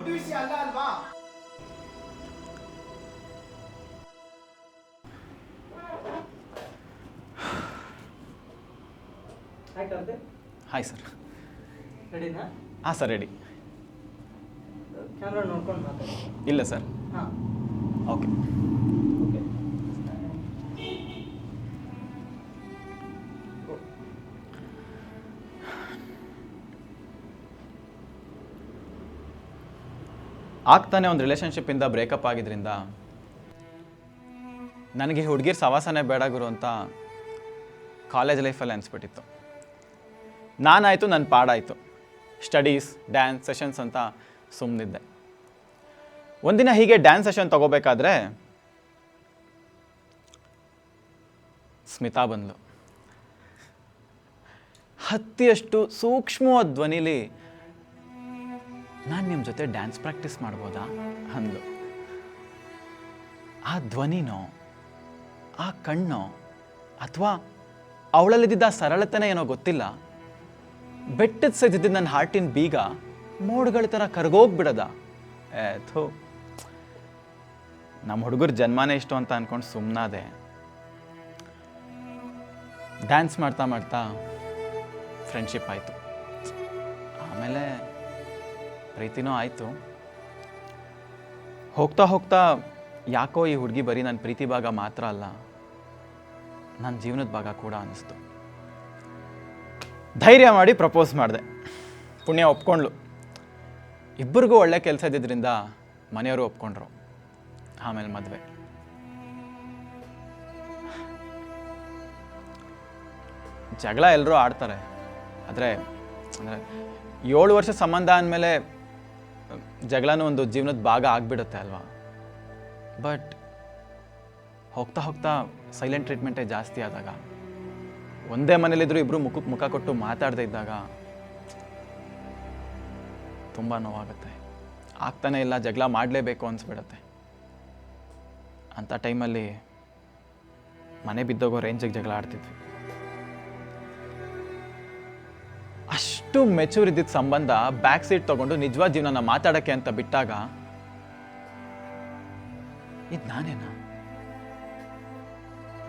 ದೊಡ್ಡ ವಿಷಯ ಅಲ್ಲ ಅಲ್ವಾ? Hi sir. ರೆಡಿನಾ? ಹಾಂ ಸರ್, ರೆಡಿ. ಕ್ಯಾಮ್ರಾ ನೋಡ್ಕೊಂಡು ಮಾತಾಡಿ. ಇಲ್ಲ ಸರ್. ಹಾಂ, ಓಕೆ. ಓಕೆ. ಆಗ್ತಾನೆ ಒಂದು ರಿಲೇಷನ್ಶಿಪ್ಪಿಂದ ಬ್ರೇಕಪ್ ಆಗಿದ್ದರಿಂದ ನನಗೆ ಹುಡುಗಿರ್ ಸವಾಸನೆ ಬೇಡ ಗುರು ಅಂತ ಕಾಲೇಜ್ ಲೈಫಲ್ಲಿ ಅನಿಸ್ಬಿಟ್ಟಿತ್ತು. ನಾನಾಯಿತು, ನನ್ನ ಪಾಡಾಯಿತು. ಸ್ಟಡೀಸ್, ಡ್ಯಾನ್ಸ್ ಸೆಷನ್ಸ್ ಅಂತ ಸುಮ್ಮನಿದ್ದೆ. ಒಂದಿನ ಹೀಗೆ ಡ್ಯಾನ್ಸ್ ಸೆಷನ್ ತಗೋಬೇಕಾದ್ರೆ ಸ್ಮಿತಾ ಬಂದ್ಲು. ಹತ್ತಿಯಷ್ಟು ಸೂಕ್ಷ್ಮವಾದ ಧ್ವನಿಲಿ, ನಾನು ನಿಮ್ಮ ಜೊತೆ ಡ್ಯಾನ್ಸ್ ಪ್ರಾಕ್ಟೀಸ್ ಮಾಡ್ಬೋದಾ ಅಂದ್ಲು. ಆ ಧ್ವನಿನೋ, ಆ ಕಣ್ಣೋ, ಅಥವಾ ಅವಳಲ್ಲಿದ್ದ ಸರಳತೆನೇ ಏನೋ ಗೊತ್ತಿಲ್ಲ, ಬೆಟ್ಟದ ಸೈದಿದ್ದ ನನ್ನ ಹಾರ್ಟಿನ ಬೀಗ ಮೋಡ್ಗಳ ಥರ ಕರ್ಗೋಗ್ಬಿಡದ. ಥೋ, ನಮ್ಮ ಹುಡುಗರ ಜನ್ಮನೇ ಇಷ್ಟು ಅಂತ ಅಂದ್ಕೊಂಡು ಸುಮ್ಮನಾದೆ. ಡ್ಯಾನ್ಸ್ ಮಾಡ್ತಾ ಮಾಡ್ತಾ ಫ್ರೆಂಡ್ಶಿಪ್ ಆಯಿತು. ಆಮೇಲೆ ಪ್ರೀತಿನೂ ಆಯಿತು. ಹೋಗ್ತಾ ಹೋಗ್ತಾ ಯಾಕೋ ಈ ಹುಡುಗಿ ಬರೀ ನನ್ನ ಪ್ರೀತಿ ಭಾಗ ಮಾತ್ರ ಅಲ್ಲ, ನನ್ನ ಜೀವನದ ಭಾಗ ಕೂಡ ಅನ್ನಿಸ್ತು. ಧೈರ್ಯ ಮಾಡಿ ಪ್ರಪೋಸ್ ಮಾಡಿದೆ. ಪುಣ್ಯ ಒಪ್ಕೊಂಡ್ಲು. ಇಬ್ಬರಿಗೂ ಒಳ್ಳೆ ಕೆಲಸ ಇದ್ದಿದ್ದರಿಂದ ಮನೆಯವರು ಒಪ್ಕೊಂಡ್ರು. ಆಮೇಲೆ ಮದುವೆ. ಜಗಳ ಎಲ್ಲರೂ ಆಡ್ತಾರೆ, ಆದರೆ 7 ವರ್ಷ ಸಂಬಂಧ ಅಂದಮೇಲೆ ಜಗಳನೂ ಒಂದು ಜೀವನದ ಭಾಗ ಆಗಿಬಿಡುತ್ತೆ ಅಲ್ವಾ? ಬಟ್ ಹೋಗ್ತಾ ಹೋಗ್ತಾ ಸೈಲೆಂಟ್ ಟ್ರೀಟ್ಮೆಂಟೇ ಜಾಸ್ತಿ ಆದಾಗ, ಒಂದೇ ಮನೇಲಿದ್ದರೂ ಇಬ್ಬರು ಮುಖಕ್ಕೆ ಮುಖ ಕೊಟ್ಟು ಮಾತಾಡದೇ ಇದ್ದಾಗ ತುಂಬ ನೋವಾಗುತ್ತೆ. ಆಗ್ತಾನೆ ಇಲ್ಲ, ಜಗಳ ಮಾಡಲೇಬೇಕು ಅನಿಸ್ಬಿಡತ್ತೆ. ಅಂಥ ಟೈಮಲ್ಲಿ ಮನೆ ಬಿದ್ದೋಗೋ ರೇಂಜಿಗೆ ಜಗಳ ಆಡ್ತಿದ್ವಿ. ಅಷ್ಟು ಮೆಚೂರ್ ಇದ್ದಿದ್ದ ಸಂಬಂಧ ಬ್ಯಾಕ್ ಸೀಟ್ ತಗೊಂಡು ನಿಜವಾದ ಜೀವನನ ಮಾತಾಡೋಕ್ಕೆ ಅಂತ ಬಿಟ್ಟಾಗ, ಇದು ನಾನೇನಾ?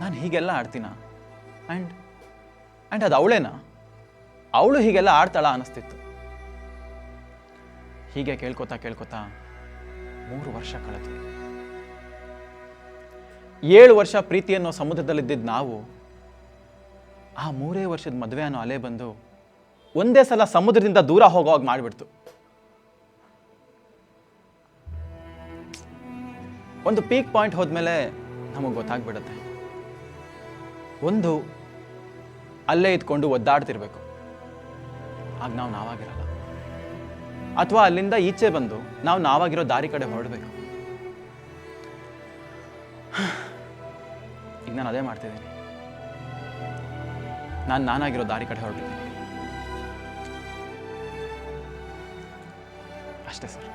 ನಾನು ಹೀಗೆಲ್ಲ ಆಡ್ತೀನ? ಆ್ಯಂಡ್ ಅದು ಅವಳೇನಾ? ಅವಳು ಹೀಗೆಲ್ಲ ಆಡ್ತಾಳ ಅನ್ನಿಸ್ತಿತ್ತು. ಹೀಗೆ ಕೇಳ್ಕೊತಾ 3 ವರ್ಷ ಕಳೆದು, 7 ವರ್ಷ ಪ್ರೀತಿ ಅನ್ನೋ ಸಮುದ್ರದಲ್ಲಿದ್ದಿದ್ದು ನಾವು, ಆ 3 ವರ್ಷದ ಮದುವೆ ಅನ್ನೋ ಅಲೆ ಬಂದು ಒಂದೇ ಸಲ ಸಮುದ್ರದಿಂದ ದೂರ ಹೋಗೋವಾಗ ಮಾಡಿಬಿಡ್ತು. ಒಂದು ಪೀಕ್ ಪಾಯಿಂಟ್ ಹೋದ್ಮೇಲೆ ನಮಗೆ ಗೊತ್ತಾಗ್ಬಿಡುತ್ತೆ, ಒಂದು ಅಲ್ಲೇ ಇದ್ಕೊಂಡು ಒದ್ದಾಡ್ತಿರ್ಬೇಕು, ಆಗ ನಾವು ನಾವಾಗಿರಲ್ಲ. ಅಥವಾ ಅಲ್ಲಿಂದ ಈಚೆ ಬಂದು ನಾವು ನಾವಾಗಿರೋ ದಾರಿ ಕಡೆ ಹೊರಡಬೇಕು. ಈಗ ನಾನು ಅದೇ ಮಾಡ್ತಿದ್ದೀನಿ. ನಾನಾಗಿರೋ ದಾರಿ ಕಡೆ ಹೊರಟಿದ್ದೀನಿ ಅಷ್ಟೇ ಸರ್.